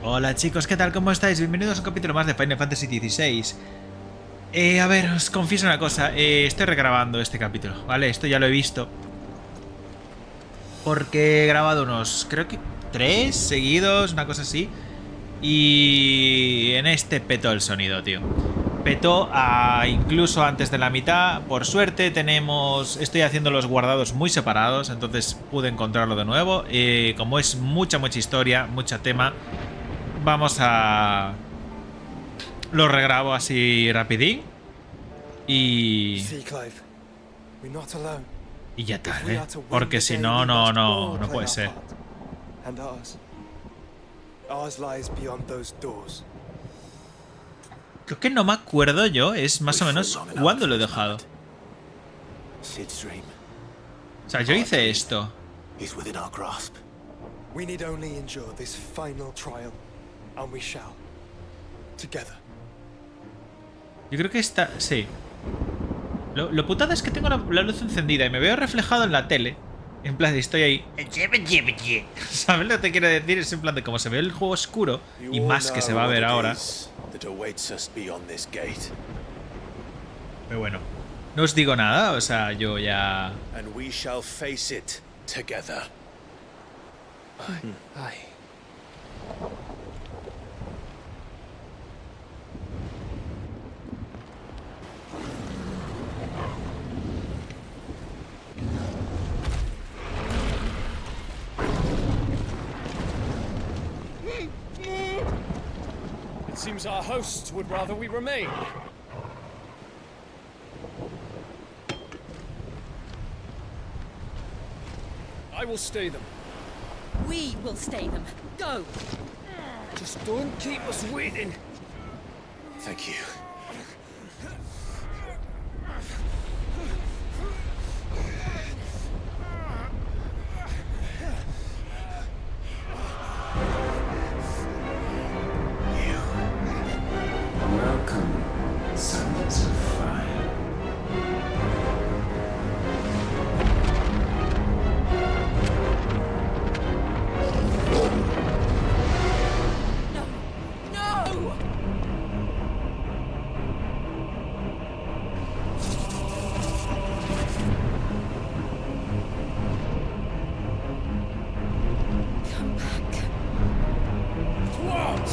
Hola chicos, ¿qué tal? ¿Cómo estáis? Bienvenidos a un capítulo más de Final Fantasy XVI. A ver, os confieso una cosa, estoy regrabando este capítulo, ¿vale? Esto ya lo he visto. Porque he grabado unos, creo que 3 seguidos, una cosa así. Y en este petó el sonido, tío. Petó incluso antes de la mitad. Por suerte estoy haciendo los guardados muy separados, entonces pude encontrarlo de nuevo. Como es mucha historia, mucha tema, vamos a... Lo regrabo así rapidín. Y... See, Clive, we're not alone. Y ya If tal, we ¿eh? are to win Porque the si day, no, we must no all play puede our ser. part. And ours lies beyond those doors. Creo que no me acuerdo yo, es más o menos cuándo lo he dejado. Sid's dream. O sea, yo hice esto. Is within our grasp. We need only endure this final trial, and we shall. Together. Yo creo que está... Sí. Lo putada es que tengo la luz encendida y me veo reflejado en la tele. En plan, estoy ahí. ¿Sabes lo que te quiero decir? Es en plan de como se ve el juego oscuro. Y más que se va a ver ahora. Pero bueno. No os digo nada, o sea, yo ya... And we shall face it together. Aye. It seems our hosts would rather we remain. I will stay them. We will stay them. Go! Just don't keep us waiting. Thank you. Welcome, sons of fire. No! No! Come back. What?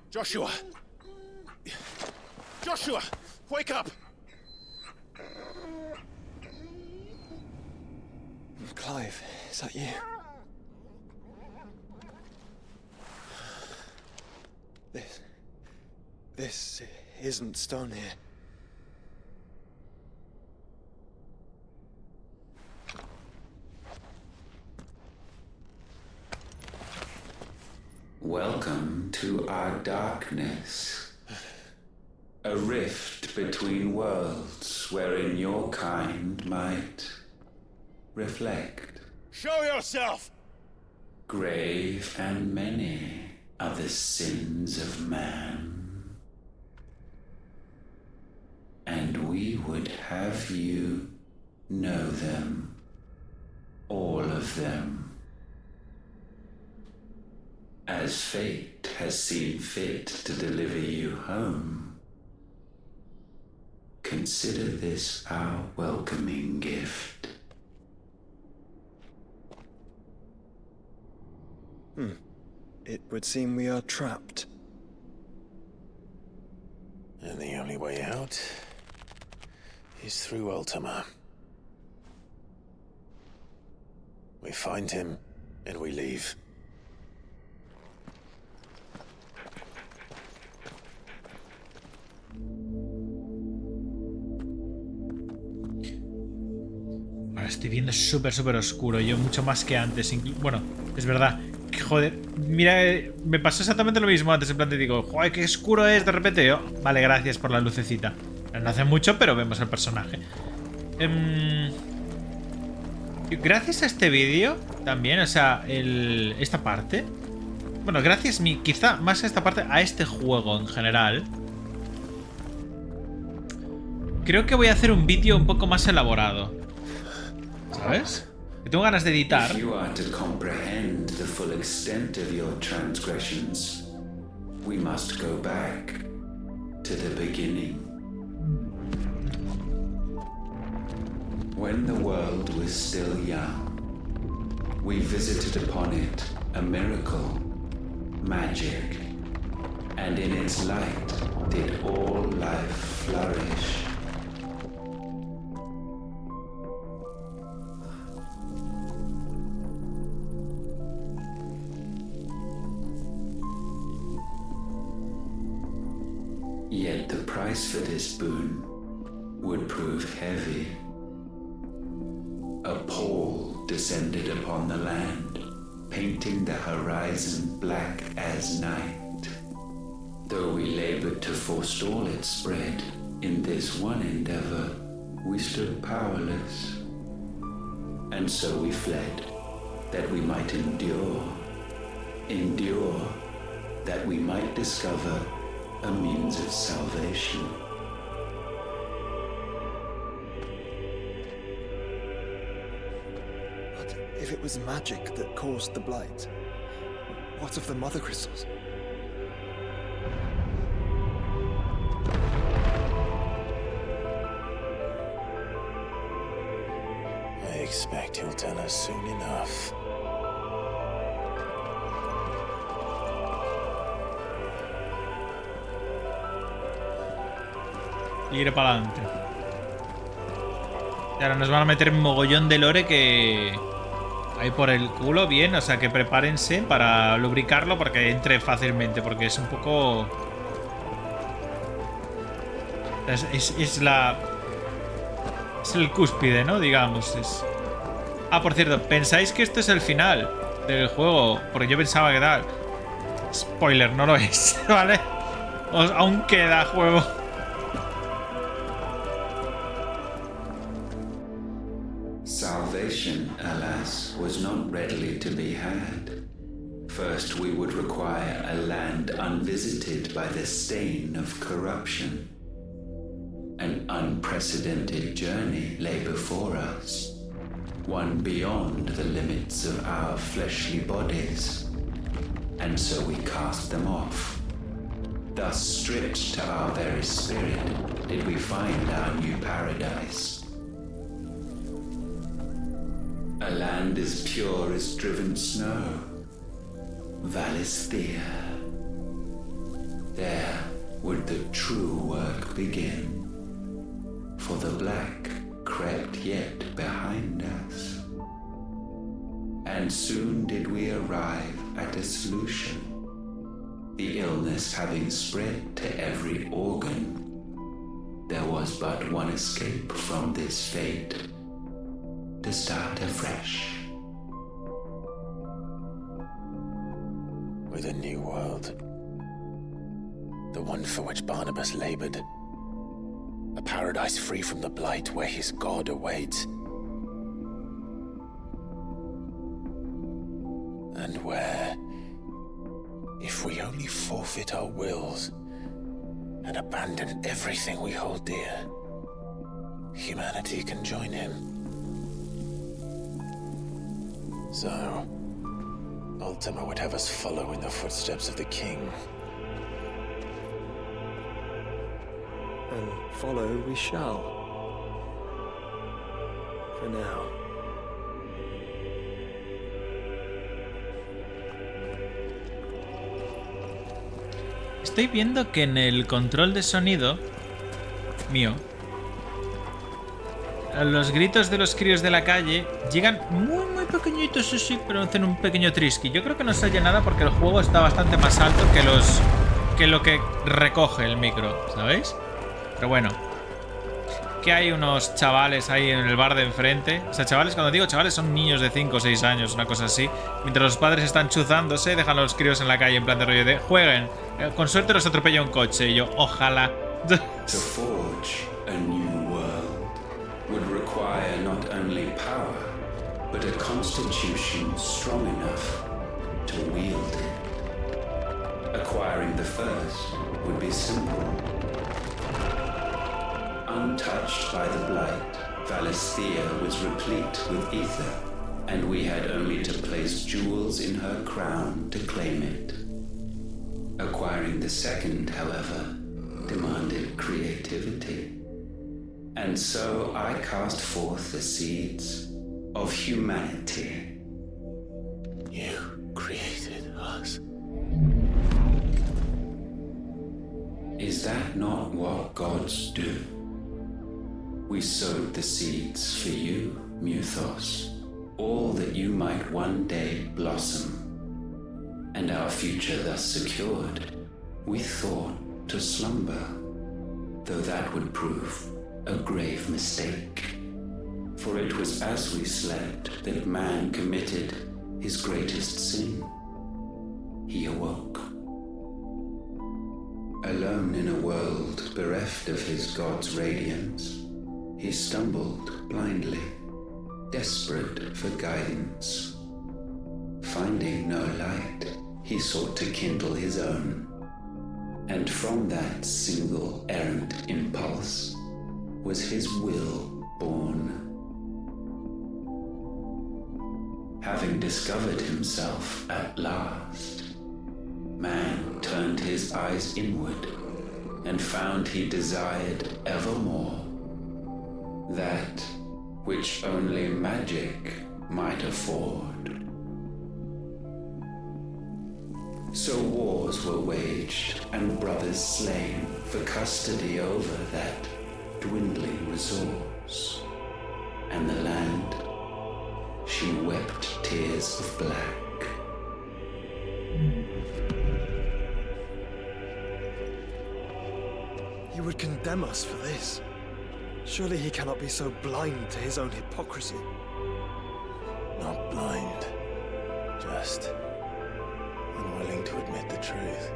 Joshua! Joshua! Wake up! Clive, is that you? This isn't stone here. Welcome to our darkness. A rift between worlds wherein your kind might reflect. Show yourself! Grave and many are the sins of man. And we would have you know them. All of them. As fate has seen fit to deliver you home, consider this our welcoming gift. It would seem we are trapped. And the only way out is through Ultima. We find him and we leave. Ahora estoy viendo súper oscuro. Yo mucho más que antes. Bueno, es verdad. Que, joder, mira, me pasó exactamente lo mismo antes. En plan te digo, joder, qué oscuro es de repente. Yo, vale, gracias por la lucecita. No hace mucho, pero vemos al personaje. Gracias a este vídeo también, o sea, esta parte. Bueno, gracias quizá más a esta parte, a este juego en general. Creo que voy a hacer un vídeo un poco más elaborado. ¿Sabes? Que tengo ganas de editar. If you are to comprehend the full extent of your transgressions, we must go back to the beginning. When the world was still young, we visited upon it a miracle, magic, and in its light did all life flourish. Yet the price for this boon would prove heavy. A pall descended upon the land, painting the horizon black as night. Though we labored to forestall its spread, in this one endeavor, we stood powerless. And so we fled, that we might endure, that we might discover a means of salvation. But if it was magic that caused the blight, what of the mother crystals? I expect he'll tell us soon enough. Y ir para adelante. Y ahora nos van a meter un mogollón de lore que... ahí por el culo, bien. O sea que prepárense para lubricarlo porque entre fácilmente. Porque es un poco... Es la... es el cúspide, ¿no? Digamos. Ah, por cierto, ¿pensáis que esto es el final del juego? Porque yo pensaba que tal. Spoiler, no lo es, ¿vale? Aún queda juego. Salvation, alas, was not readily to be had. First, we would require a land unvisited by the stain of corruption. An unprecedented journey lay before us, one beyond the limits of our fleshly bodies. And so we cast them off. Thus, stripped to our very spirit, did we find our new paradise. A land as pure as driven snow, Valisthea. There would the true work begin, for the black crept yet behind us. And soon did we arrive at a solution, the illness having spread to every organ. There was but one escape from this fate, to start afresh. With a new world. The one for which Barnabas labored. A paradise free from the blight where his God awaits. And where, if we only forfeit our wills and abandon everything we hold dear, humanity can join him. So, Ultima would have us follow in the footsteps of the king. And follow we shall. For now. Estoy viendo que en el control de sonido mío, los gritos de los críos de la calle llegan muy pequeñitos, sí, pero hacen un pequeño trisky. Yo creo que no se oye nada porque el juego está bastante más alto que lo que recoge el micro, ¿sabéis? Pero bueno, que hay unos chavales ahí en el bar de enfrente. O sea, chavales, cuando digo chavales, son niños de 5 o 6 años, una cosa así. Mientras los padres están chuzándose, dejan a los críos en la calle en plan de rollo de jueguen. Con suerte los atropella un coche. Y yo, ojalá. To forge a new world would require not only power, but a constitution strong enough to wield it. Acquiring the first would be simple. Untouched by the blight, Valisthea was replete with ether, and we had only to place jewels in her crown to claim it. Acquiring the second, however, demanded creativity. And so I cast forth the seeds of humanity. You created us. Is that not what gods do? We sowed the seeds for you, Muthos, all that you might one day blossom. And our future thus secured, we thought to slumber, though that would prove a grave mistake. For it was as we slept that man committed his greatest sin. He awoke. Alone in a world bereft of his god's radiance, he stumbled blindly, desperate for guidance. Finding no light, he sought to kindle his own. And from that single errant impulse was his will born. Having discovered himself at last, man turned his eyes inward and found he desired evermore that which only magic might afford. So wars were waged and brothers slain for custody over that dwindling resource. And the land, she wept tears of black. He would condemn us for this. Surely he cannot be so blind to his own hypocrisy. Not blind, just unwilling to admit the truth.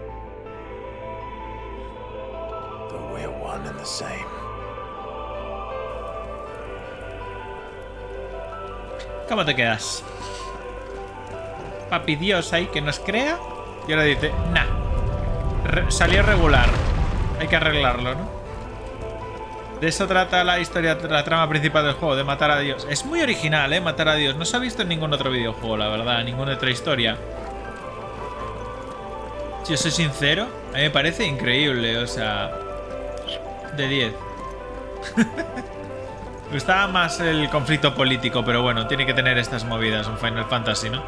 Though we're one and the same. ¿Cómo te quedas? Papi Dios ahí que nos crea. Y ahora dice, nah. Salió regular. Hay que arreglarlo, ¿no? De eso trata la historia, la trama principal del juego, de matar a Dios. Es muy original, matar a Dios. No se ha visto en ningún otro videojuego, la verdad. Ninguna otra historia. Si os soy sincero, a mí me parece increíble, o sea... De 10. Me gustaba más el conflicto político, pero bueno, tiene que tener estas movidas un Final Fantasy, ¿no?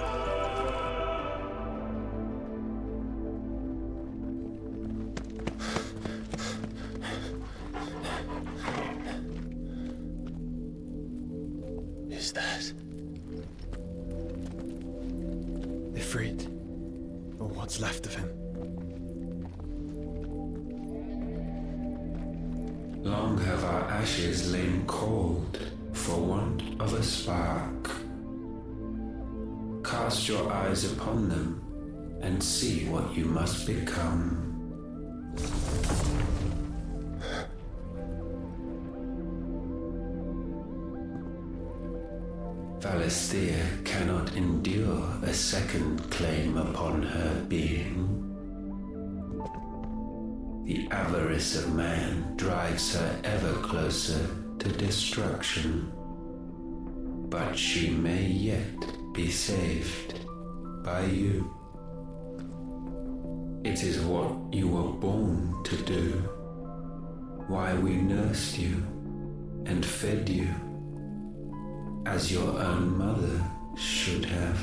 Is that Ifrit, or what's left of him. Long have our ashes lain cold for want of a spark. Cast your eyes upon them and see what you must become. Valisthea cannot endure a second claim upon her being. The avarice of man drives her ever closer to destruction. But she may yet be saved by you. It is what you were born to do, why we nursed you and fed you, as your own mother should have.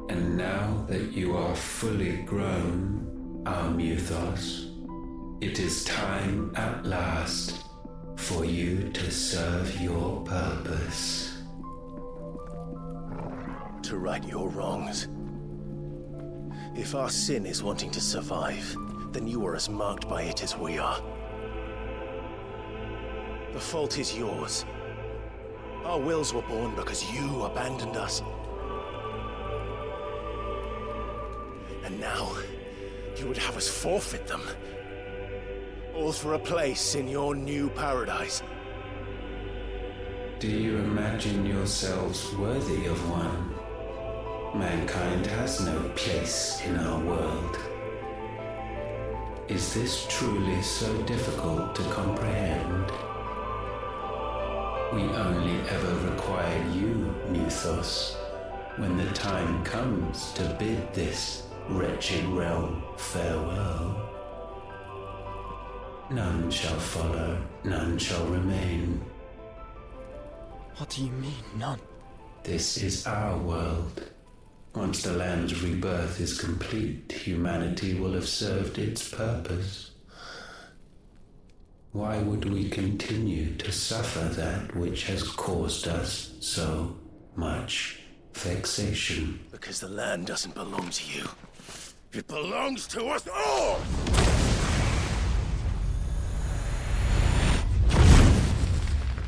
And now that you are fully grown, our Muthos, it is time at last for you to serve your purpose. to right your wrongs? If our sin is wanting to survive, then you are as marked by it as we are. The fault is yours. Our wills were born because you abandoned us. And now, you would have us forfeit them. All for a place in your new paradise. Do you imagine yourselves worthy of one? Mankind has no place in our world. Is this truly so difficult to comprehend? We only ever require you, Muthos, when the time comes to bid this wretched realm farewell. None shall follow, none shall remain. What do you mean, none? This is our world. Once the land's rebirth is complete, humanity will have served its purpose. Why would we continue to suffer that which has caused us so much vexation? Because the land doesn't belong to you. It belongs to us all!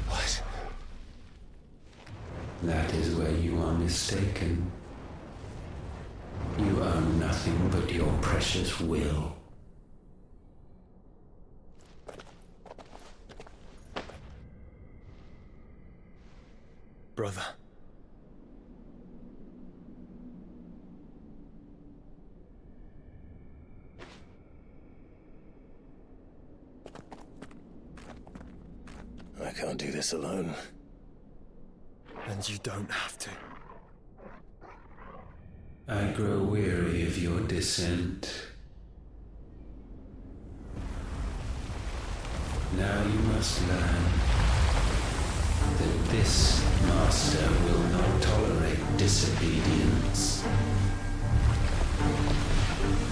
What? That is where you are mistaken. You own nothing but your precious will. Brother. I can't do this alone. And you don't have to. I grow weary of your dissent. Now you must learn that this master will not tolerate disobedience.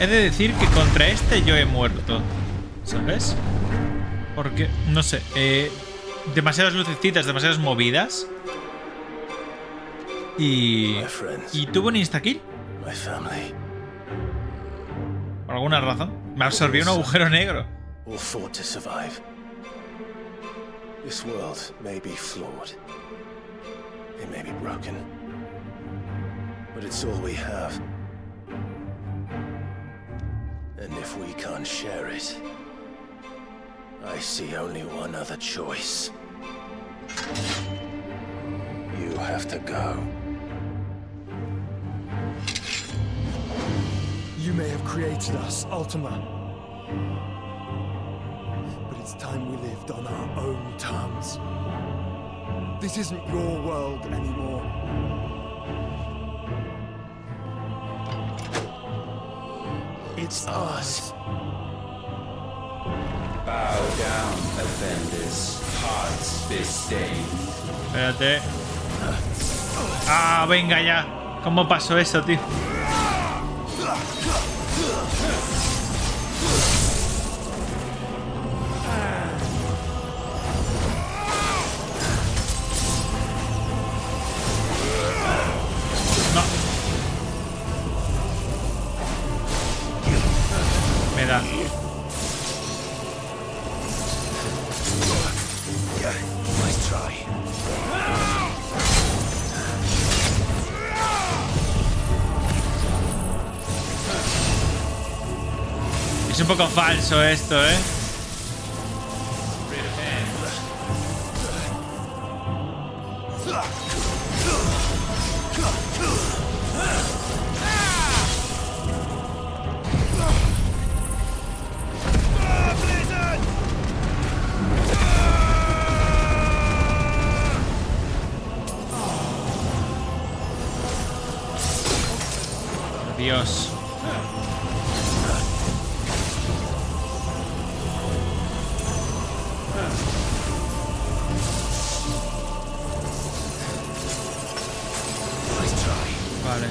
He de decir que contra este yo he muerto, ¿sabes? Porque, no sé, demasiadas lucecitas, demasiadas movidas. Y tuvo un insta-kill. My family. Por alguna razón. Me absorbió un agujero negro. All fought to survive. This world may be flawed. It may be broken. But it's all we have. And if we can't share it, I see only one other choice. You have to go. You may have created us, Ultima. But it's time we lived on our own terms. This isn't your world anymore. It's ours. Bow down, offenders, hearts disdained. Espérate. Ah, venga ya. ¿Cómo pasó eso, tío? No. Me da. Nice try. Es un poco falso esto, ¿eh? Dios. Vale.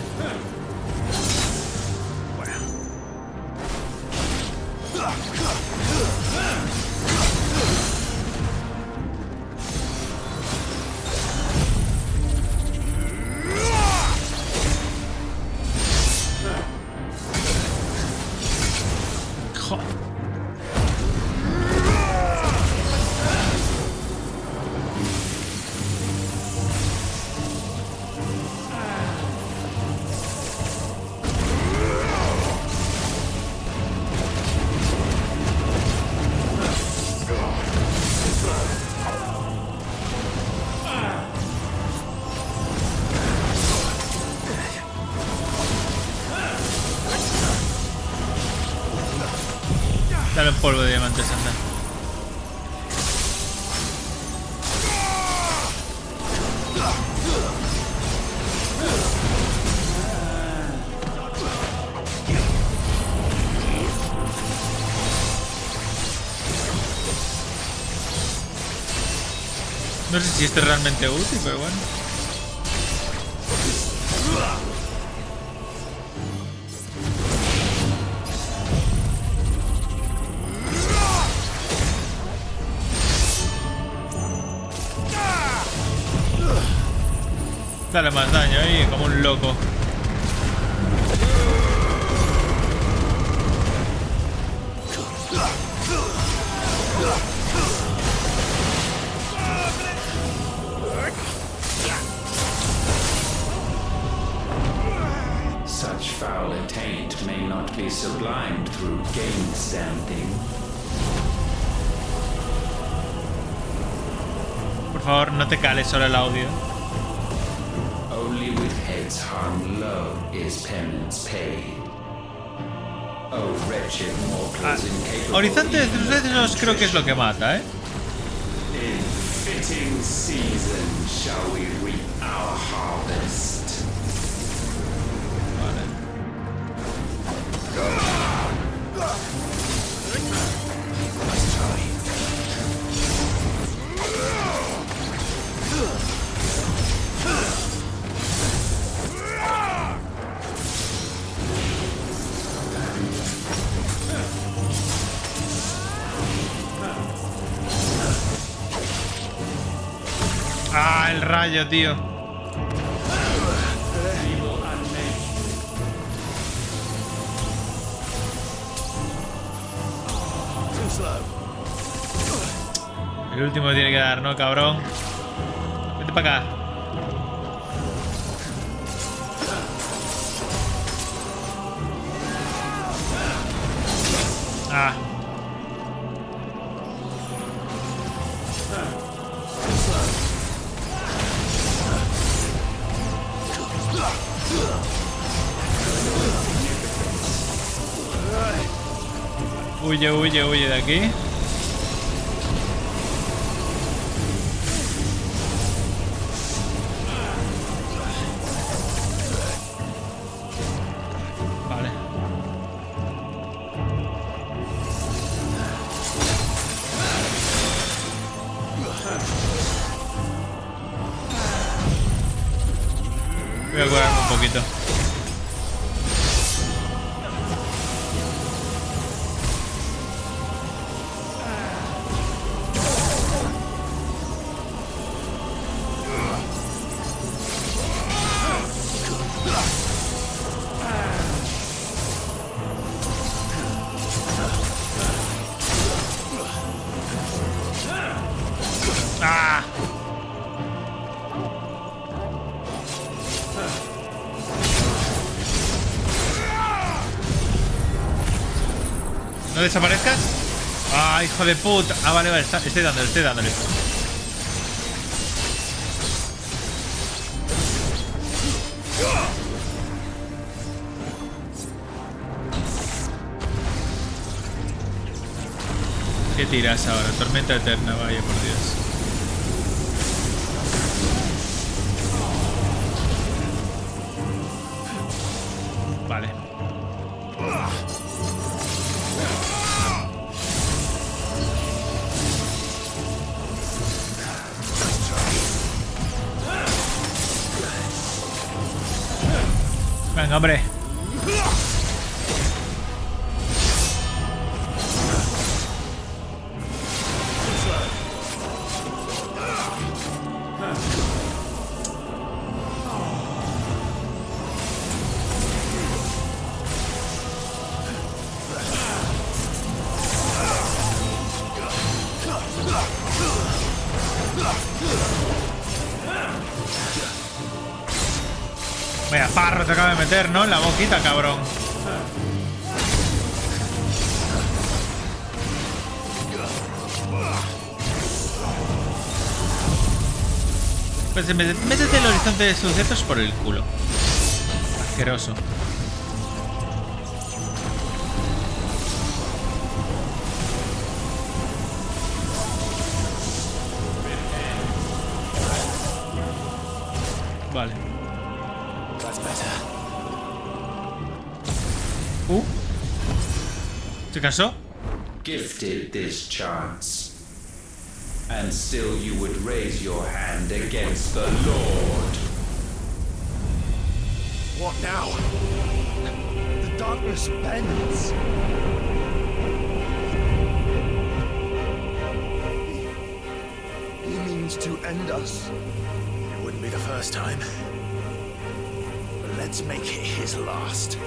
polvo de diamantes, anda. No sé si esto es realmente útil, pero bueno. Dale más daño ahí, como un loco. Such foul attaint may not be sublimed through gainstanding. Por favor, no te cales solo el audio. Only with heads hung low is penance paid. Oh, wretched mortals incapable. Horizonte de sucesos creo que es lo que mata, ¿eh? In fitting season shall we reap our harvest. Vale. Ah, el rayo, tío. El último tiene que dar, ¿no, cabrón? Vete para acá. Ah. Huye, huye, huye de aquí. Vale. Voy a curarme un poquito. ¡Ah! ¿No desaparezcas? ¡Ah, hijo de puta! Ah, vale, vale, estoy dándole, estoy dándole. ¿Qué tiras ahora? Tormenta eterna, vaya por Dios. Vale. Venga, hombre. Vaya parro te acaba de meter, ¿no? En la boquita, cabrón. Pues métete el horizonte de sucesos por el culo. Asqueroso. Vale. That's better. ¿Se cansó? Gifted this chance. And still you would raise your hand against the Lord. What now? The darkness bends. He means to end us. It wouldn't be the first time. But let's make it his last.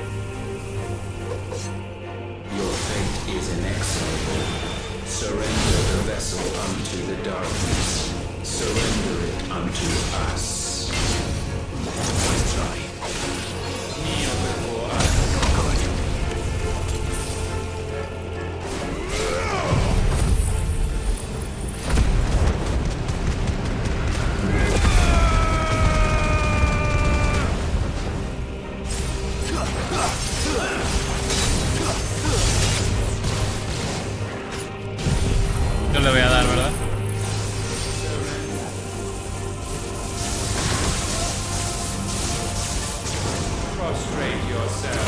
Your fate is inexorable. Surrender the vessel unto the darkness. Surrender it unto us. Let's try. Kneel before us. No le voy a dar, ¿verdad? Prostrate yourself.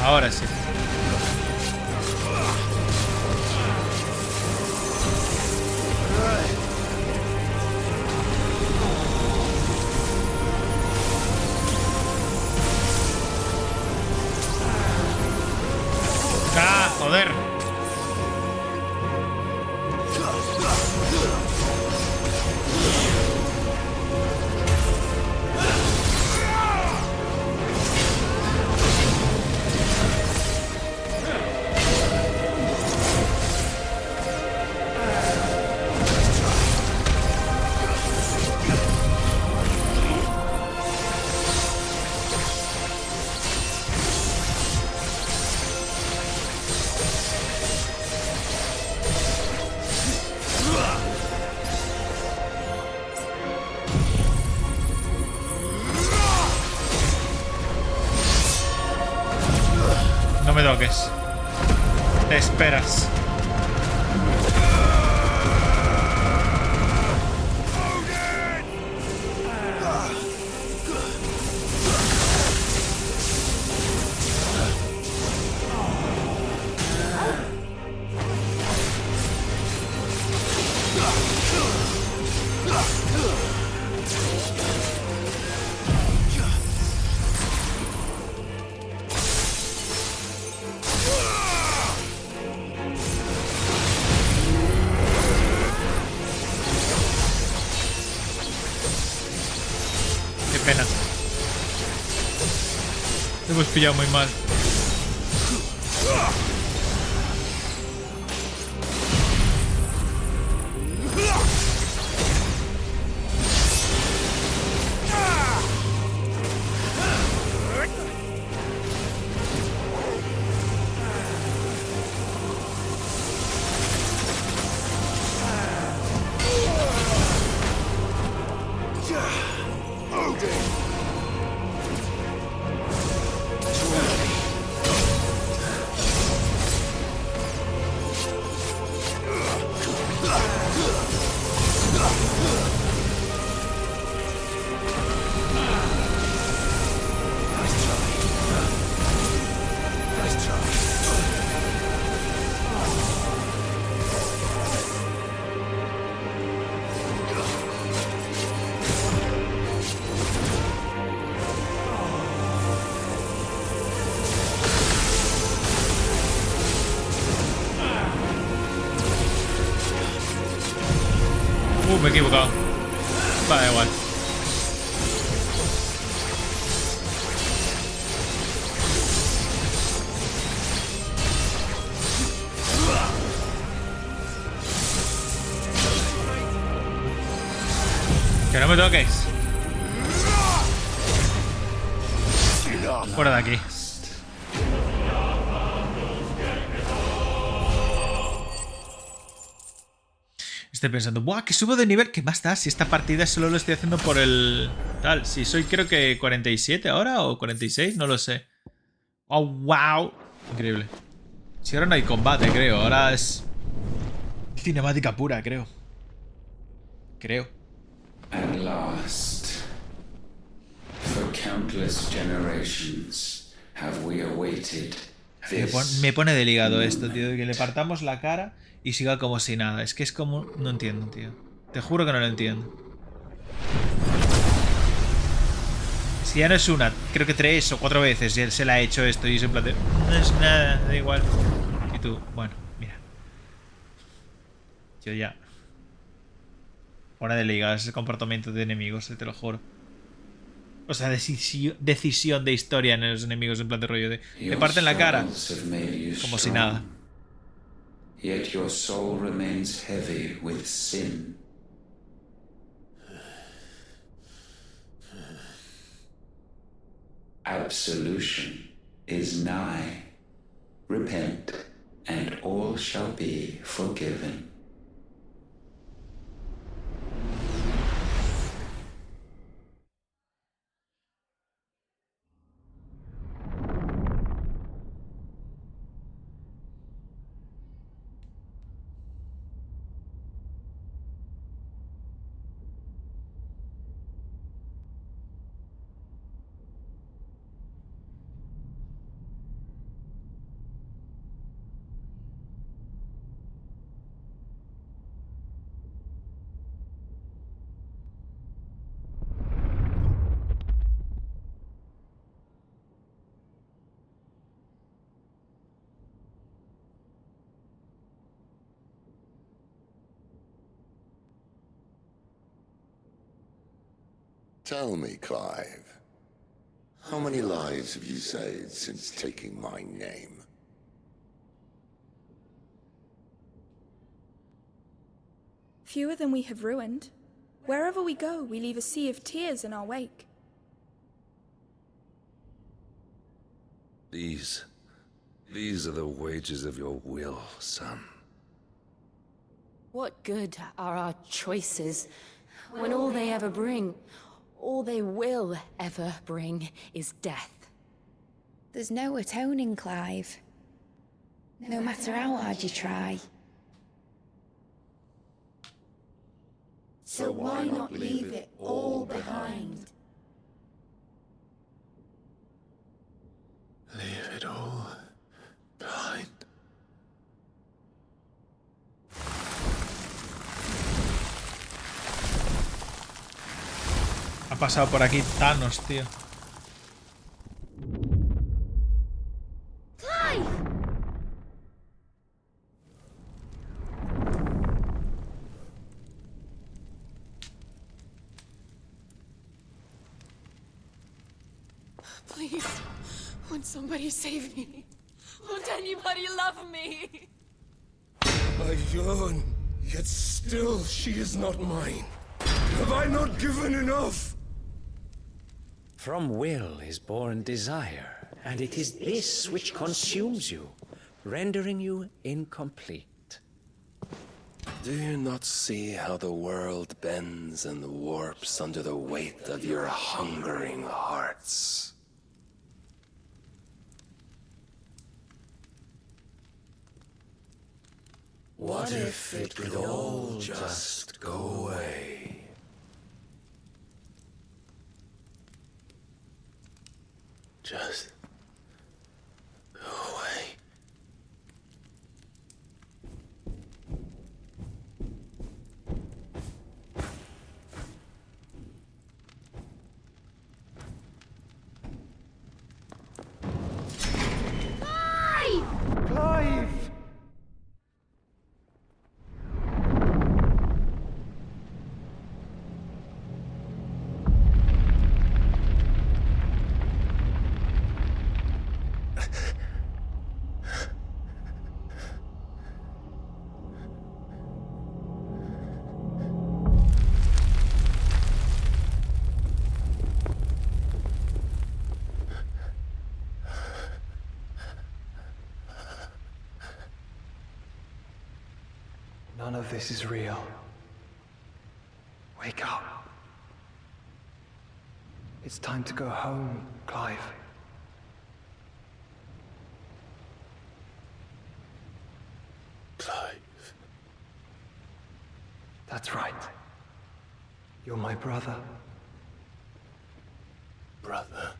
Ahora sí. ¡Ah, joder! No me toques. Te esperas. Qué pena. Te hemos pillado muy mal. Me he equivocado. Va, da igual. Que no me toques. Fuera de aquí. Estoy pensando, ¡buah! Que subo de nivel. ¿Qué más da? Si esta partida solo lo estoy haciendo por el... Tal, si soy creo que 47 ahora o 46, no lo sé. ¡Oh, wow! Increíble. Si ahora no hay combate, creo. Ahora es... cinemática pura, creo. Creo. At last, for countless generations, have we awaited this. Me pone del hígado esto, tío. De que le partamos la cara y siga como si nada. Es que es como... No entiendo, tío. Te juro que no lo entiendo. Si ya no es una, creo que 3 o 4 veces y él se la ha hecho esto y se plantea... No es nada, da igual. Y tú, bueno, mira. Yo ya... Pone del hígado ese comportamiento de enemigos, te lo juro. O sea, decisión de historia en los enemigos en plan de rollo de... Te parten la cara. Como si nada. Yet your soul remains heavy with sin. Absolution is nigh. Repent, and all shall be forgiven. Tell me, Clive, how many lives have you saved since taking my name? Fewer than we have ruined. Wherever we go, we leave a sea of tears in our wake. These are the wages of your will, son. What good are our choices when all they ever bring, all they will ever bring, is death? There's no atoning, Clive. No matter how hard you try. So why not leave it all behind? Leave it all behind. Ha pasado por aquí Thanos, tío. Please, won't somebody save me? Won't anybody love me? I yearn, yet still she is not mine. Have I not given enough? From will is born desire, and it is this which consumes you, rendering you incomplete. Do you not see how the world bends and warps under the weight of your hungering hearts? What if it could all just go away? Just go away. Clive! of this is real. Wake up. It's time to go home, Clive. Clive. That's right. You're my brother. Brother.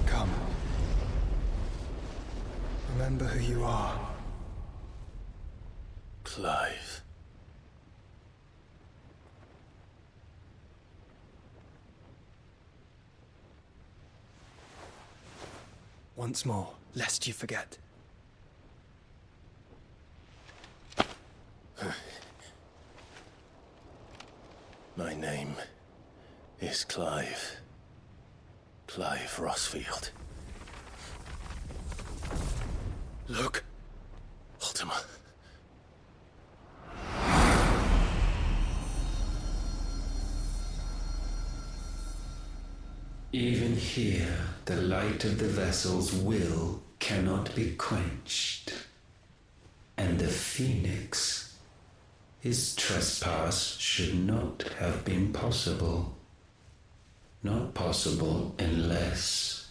Come. Remember who you are. Clive. Once more, lest you forget. My name is Clive. Clive Rossfield. Look, Ultima. Even here, the light of the vessel's will cannot be quenched. And the Phoenix, his trespass should not have been possible. Not possible unless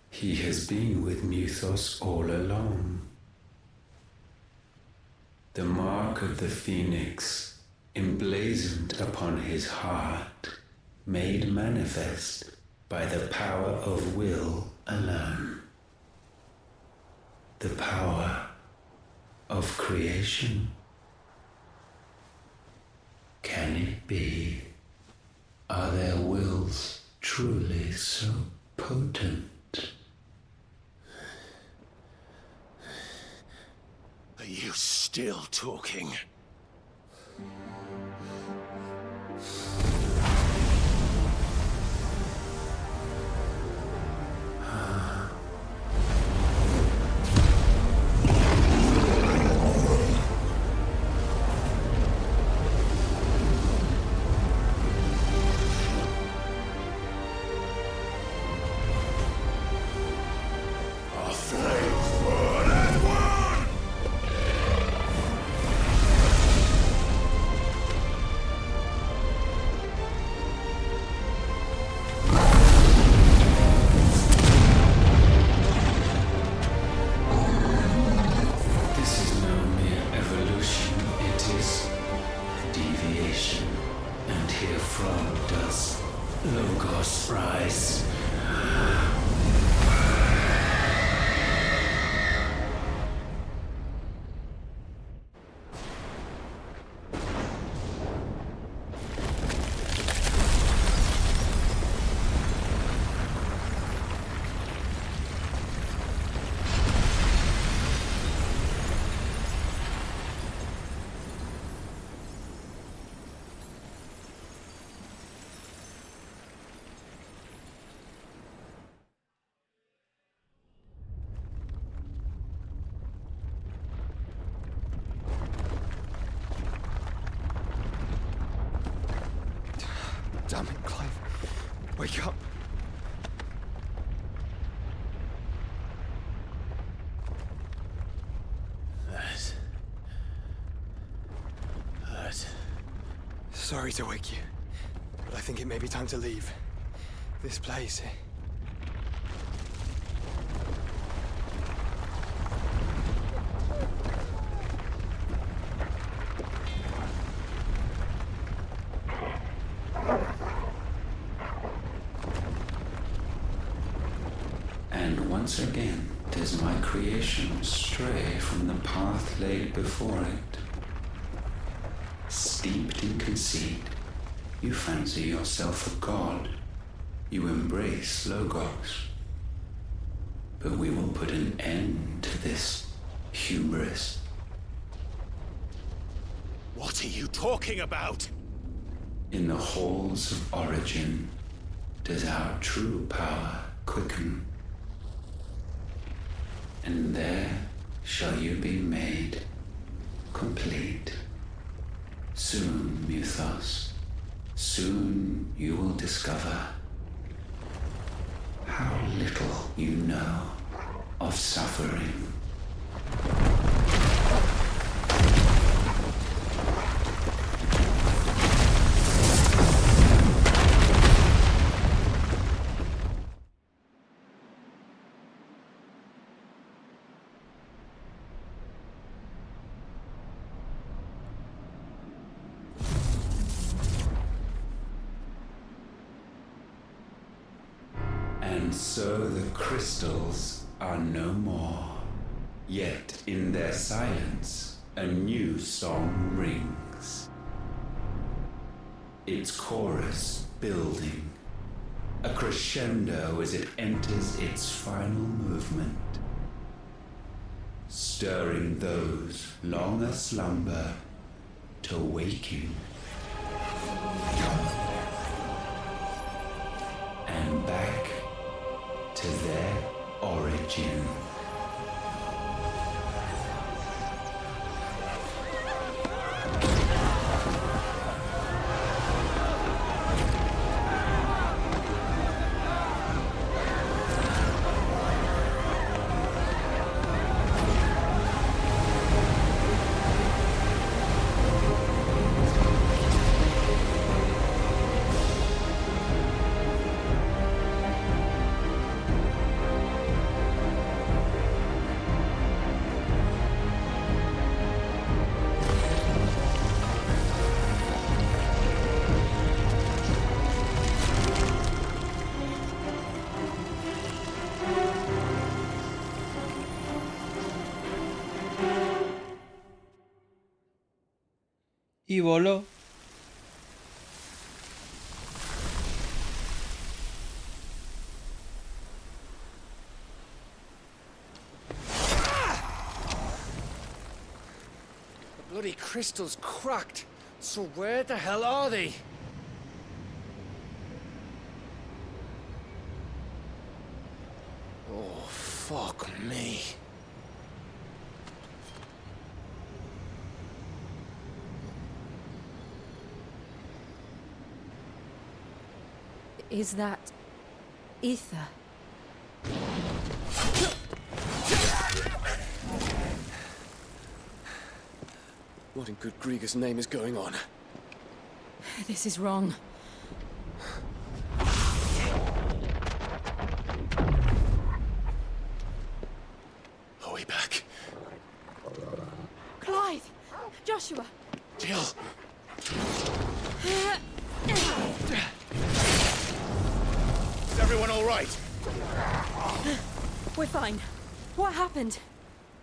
he has been with Muthos all along. The mark of the Phoenix, emblazoned upon his heart, made manifest by the power of will alone. The power of creation. Can it be? Are their wills truly so potent? Are you still talking? Damn it, Clive. Wake up. That. Sorry to wake you, but I think it may be time to leave. This place. And once again does my creation stray from the path laid before it. Steeped in conceit, you fancy yourself a god. You embrace Logos. But we will put an end to this hubris. What are you talking about? In the halls of origin does our true power quicken. And there shall you be made complete. Soon, Mythos, soon you will discover how little you know of suffering. And so the crystals are no more. Yet in their silence, a new song rings. Its chorus building, a crescendo as it enters its final movement, stirring those long aslumber to waking. And back to their origin. Y voló. The bloody crystal's cracked. So where the hell are they? Oh, fuck me. Is that ether? What in good Grieger's name is going on? This is wrong. Are we back? Clive! Joshua! Jill! Is everyone all right? We're fine. What happened?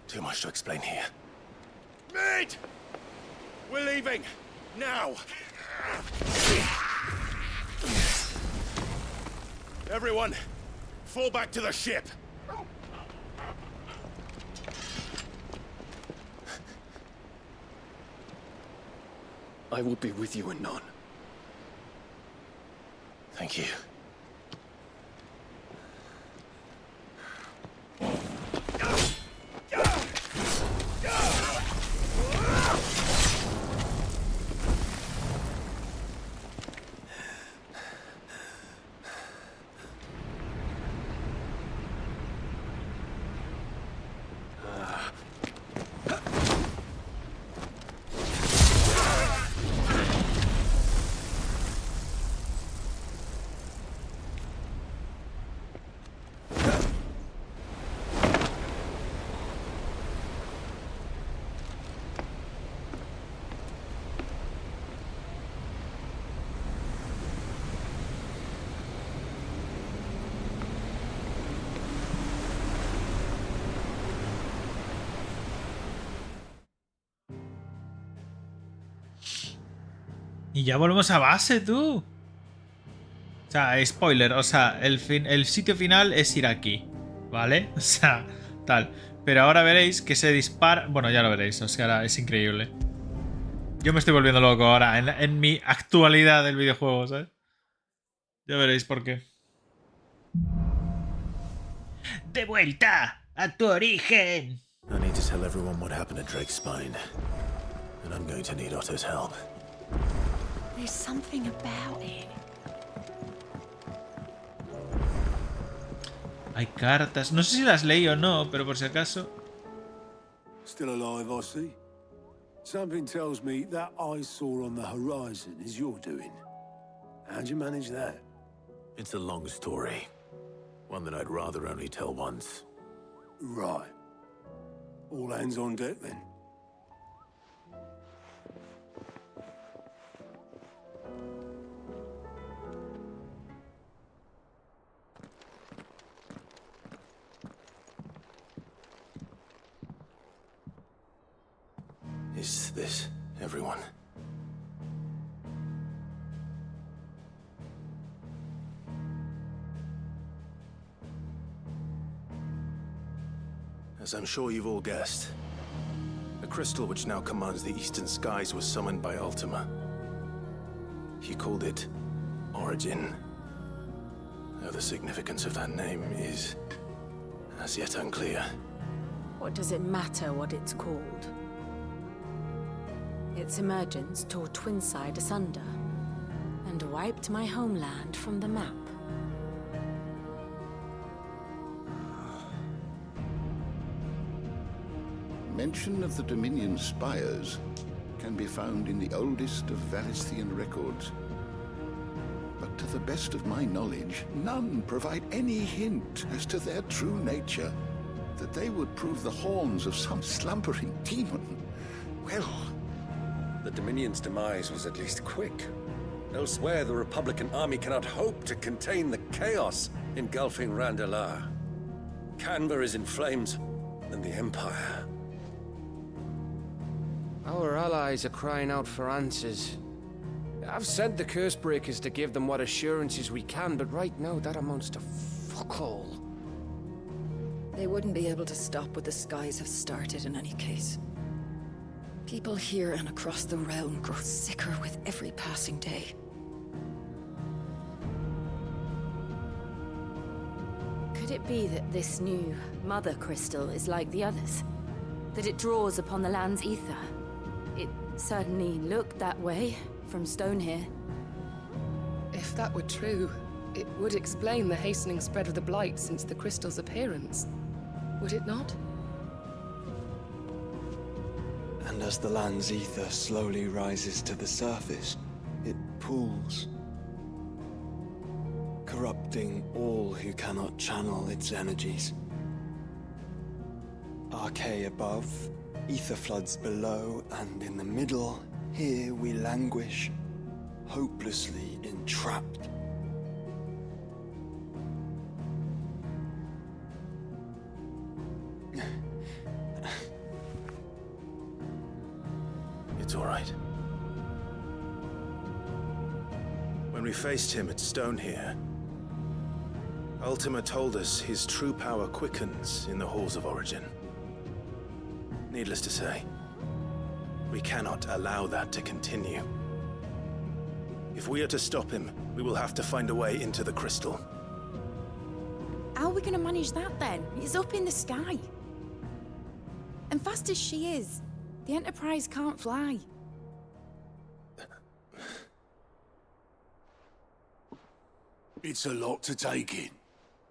Too much to explain here. Mate! We're leaving! Now! Everyone, fall back to the ship! I will be with you anon. Thank you. Y ya volvemos a base, tú. O sea, spoiler, o sea, el sitio final es ir aquí, ¿vale? O sea, tal. Pero ahora veréis que se dispara... Bueno, ya lo veréis, o sea, es increíble. Yo me estoy volviendo loco ahora en mi actualidad del videojuego, ¿sabes? Ya veréis por qué. ¡De vuelta a tu origen! I need to tell everyone what happened at Drake's Spine. And I'm going to need Otto's help. There's something about it. Hay cartas. No sé si las leí o no, pero por si acaso. Still alive, I see. Something tells me that eyesore on the horizon is your doing. How'd you manage that? It's a long story. One that I'd rather only tell once. Right. All hands on deck, then. Is this everyone? As I'm sure you've all guessed, the crystal which now commands the eastern skies was summoned by Ultima. He called it Origin. Though the significance of that name is as yet unclear. What does it matter what it's called? Its emergence tore Twinside asunder and wiped my homeland from the map. Mention of the Dominion spires can be found in the oldest of Varisthian records. But to the best of my knowledge, none provide any hint as to their true nature. That they would prove the horns of some slumbering demon. Well, the Dominion's demise was at least quick. Elsewhere, the Republican army cannot hope to contain the chaos engulfing Randalar. Canberra is in flames, and the Empire. Our allies are crying out for answers. I've sent the Cursebreakers to give them what assurances we can, but right now that amounts to fuck all. They wouldn't be able to stop what the skies have started in any case. People here and across the realm grow sicker with every passing day. Could it be that this new Mother Crystal is like the others? That it draws upon the land's ether? It certainly looked that way from stone here. If that were true, it would explain the hastening spread of the Blight since the crystal's appearance. Would it not? And as the land's ether slowly rises to the surface, it pools, corrupting all who cannot channel its energies. Archay above, ether floods below, and in the middle, here we languish, hopelessly entrapped. It's all right. When we faced him at Stone here, Ultima told us his true power quickens in the halls of Origin. Needless to say, we cannot allow that to continue. If we are to stop him, we will have to find a way into the crystal. How are we gonna manage that then? It's up in the sky. And fast as she is, the Enterprise can't fly. It's a lot to take in,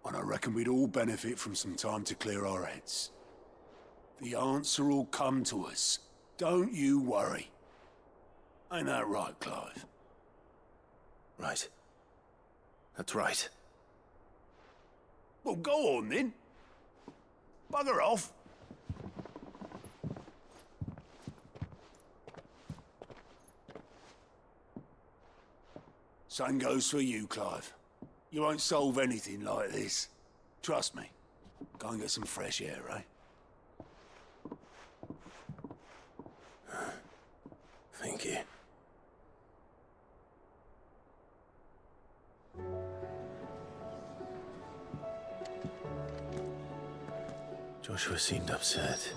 and I reckon we'd all benefit from some time to clear our heads. The answer will come to us. Don't you worry. Ain't that right, Clive? Right. That's right. Well, go on then. Bugger off. Same goes for you, Clive. You won't solve anything like this. Trust me. Go and get some fresh air, eh? Thank you. Joshua seemed upset.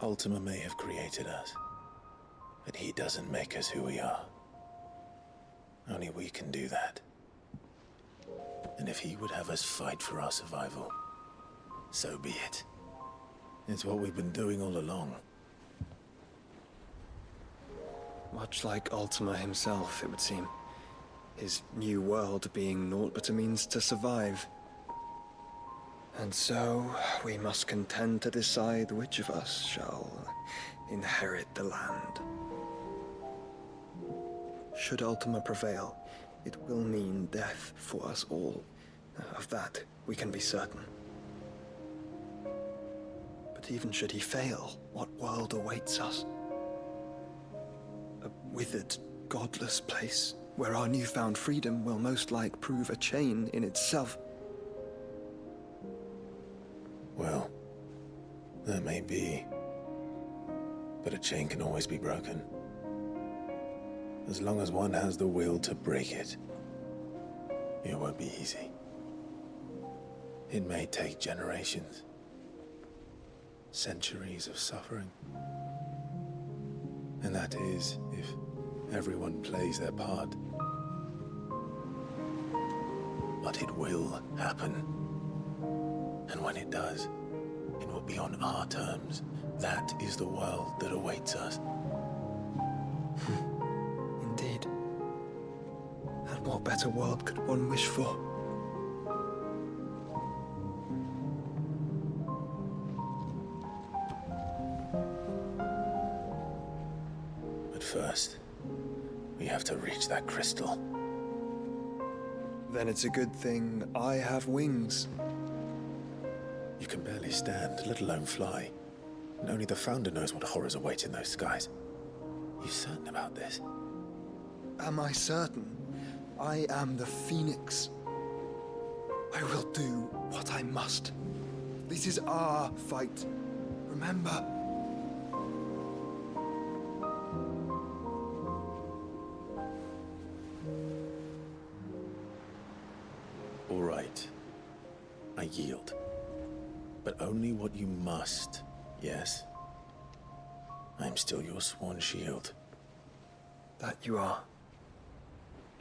Ultima may have created us, but he doesn't make us who we are. Only we can do that. And if he would have us fight for our survival, so be it. It's what we've been doing all along. Much like Ultima himself, it would seem. His new world being naught but a means to survive. And so, we must contend to decide which of us shall inherit the land. Should Ultima prevail, it will mean death for us all. Of that, we can be certain. But even should he fail, what world awaits us? A withered, godless place, where our newfound freedom will most like prove a chain in itself. Well, that may be. But a chain can always be broken. As long as one has the will to break it. It won't be easy. It may take generations. Centuries of suffering. And that is, if everyone plays their part. But it will happen. And when it does, it will be on our terms. That is the world that awaits us. Indeed. And what better world could one wish for? But first, we have to reach that crystal. Then it's a good thing I have wings. You can barely stand, let alone fly. And only the Founder knows what horrors await in those skies. You certain about this? Am I certain? I am the Phoenix. I will do what I must. This is our fight. Remember? All right. I yield. But only what you must, yes? I'm still your sworn shield. That you are.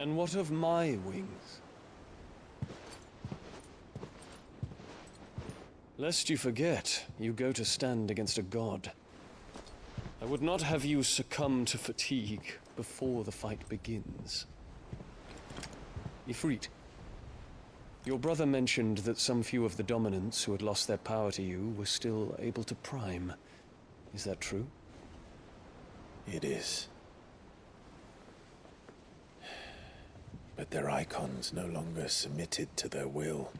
And what of my wings? Lest you forget, you go to stand against a god. I would not have you succumb to fatigue before the fight begins. Ifrit, your brother mentioned that some few of the dominants who had lost their power to you were still able to prime. Is that true? It is. But their icons no longer submitted to their will.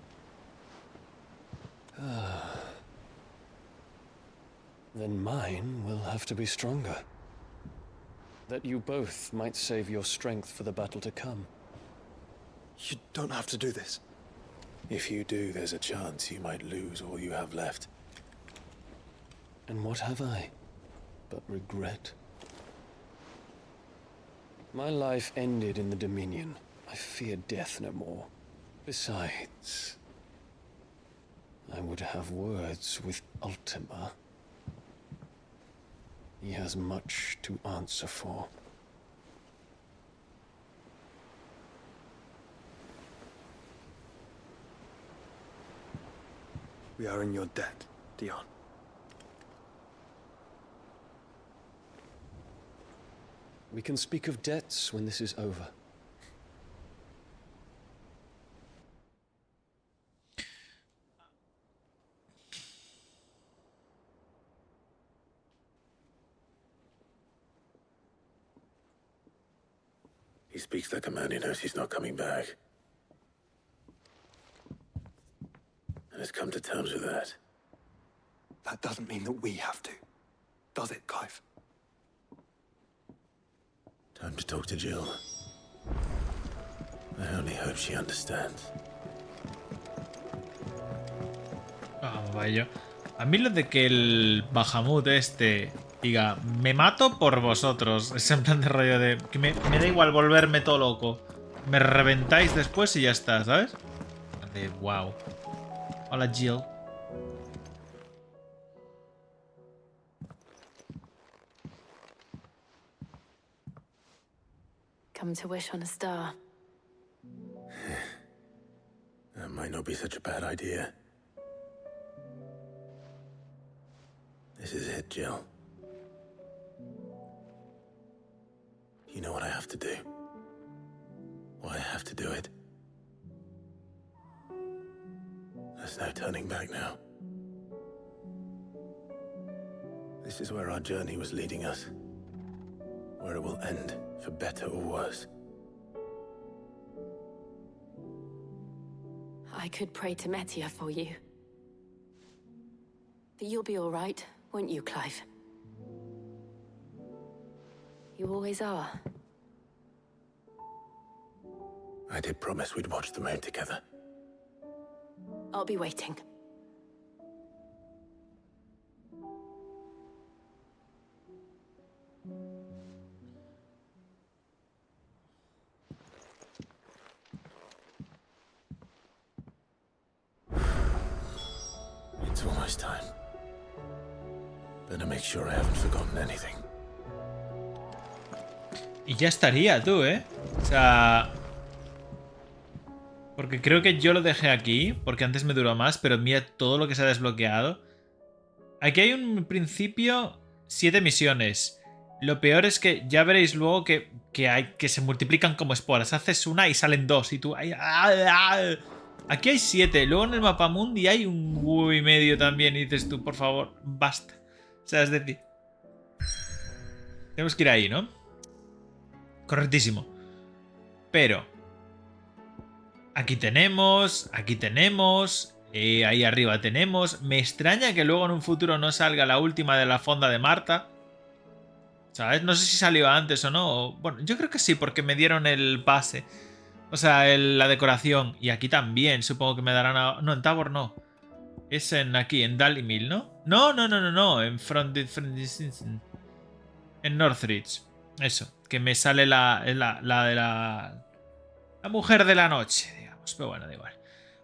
Then mine will have to be stronger. That you both might save your strength for the battle to come. You don't have to do this. If you do, there's a chance you might lose all you have left. And what have I but regret? My life ended in the Dominion. I fear death no more. Besides, I would have words with Ultima. He has much to answer for. We are in your debt, Dion. We can speak of debts when this is over. He speaks like a man who knows he's not coming back. And has come to terms with that. That doesn't mean that we have to, does it, Clive? Time to talk to Jill. I only hope she understands. Vamos, vaya. A mí lo de que el Bahamut este diga, me mato por vosotros, es en plan de rollo de que me da igual volverme todo loco. Me reventáis después y ya está, ¿sabes? De wow. Hola, Jill. come to wish on a star. That might not be such a bad idea. This is it, Jill. You know what I have to do. Why I have to do it. There's no turning back now. This is where our journey was leading us. Where it will end, for better or worse. I could pray to Metia for you. But you'll be all right, won't you, Clive? You always are. I did promise we'd watch the moon together. I'll be waiting. It's almost time. Better make sure I haven't forgotten anything. Y ya estaría, tú, ¿eh? O sea... Porque creo que yo lo dejé aquí, porque antes me duró más, pero mira todo lo que se ha desbloqueado. Aquí hay un principio 7 misiones. Lo peor es que ya veréis luego que se multiplican como esporas. Haces una y salen 2 y tú... Aquí hay 7. Luego en el mapa mundi hay un huevo y medio también. Y dices tú, por favor, basta. O sea, es decir... Tenemos que ir ahí, ¿no? Correctísimo. Pero... Aquí tenemos, ahí arriba tenemos. Me extraña que luego en un futuro no salga la última de la fonda de Marta. ¿Sabes? No sé si salió antes o no. Bueno, yo creo que sí, porque me dieron el pase. O sea, la decoración. Y aquí también, supongo que me darán... No, en Tabor no. Es aquí, en Dalimil, ¿no? No. En en Northridge. Eso, que me sale la de la mujer de la noche, digamos. Pero bueno, da igual.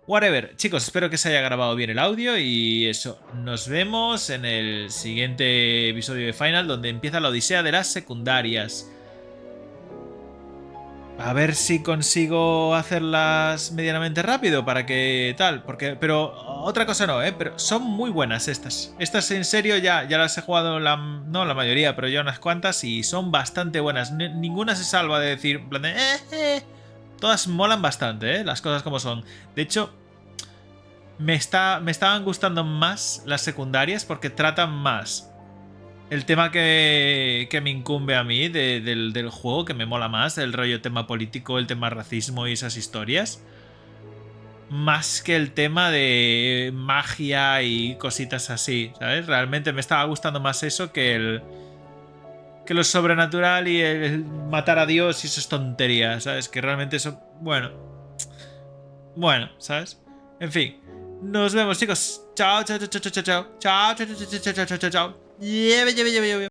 Whatever. Chicos, espero que se haya grabado bien el audio. Y eso, nos vemos en el siguiente episodio de Final, donde empieza la odisea de las secundarias. A ver si consigo hacerlas medianamente rápido para que tal. Pero otra cosa no, pero son muy buenas estas. Estas en serio ya las he jugado, no la mayoría, pero ya unas cuantas y son bastante buenas. Ninguna se salva de decir, en plan de, Todas molan bastante, las cosas como son. De hecho, me estaban gustando más las secundarias porque tratan más el tema que me incumbe a mí del juego, que me mola más, el rollo tema político, el tema racismo y esas historias. Más que el tema de magia y cositas así, ¿sabes? Realmente me estaba gustando más eso que lo sobrenatural y el matar a Dios y esas tonterías, ¿sabes? Que realmente eso... Bueno, ¿sabes? En fin. Nos vemos, chicos. Chao.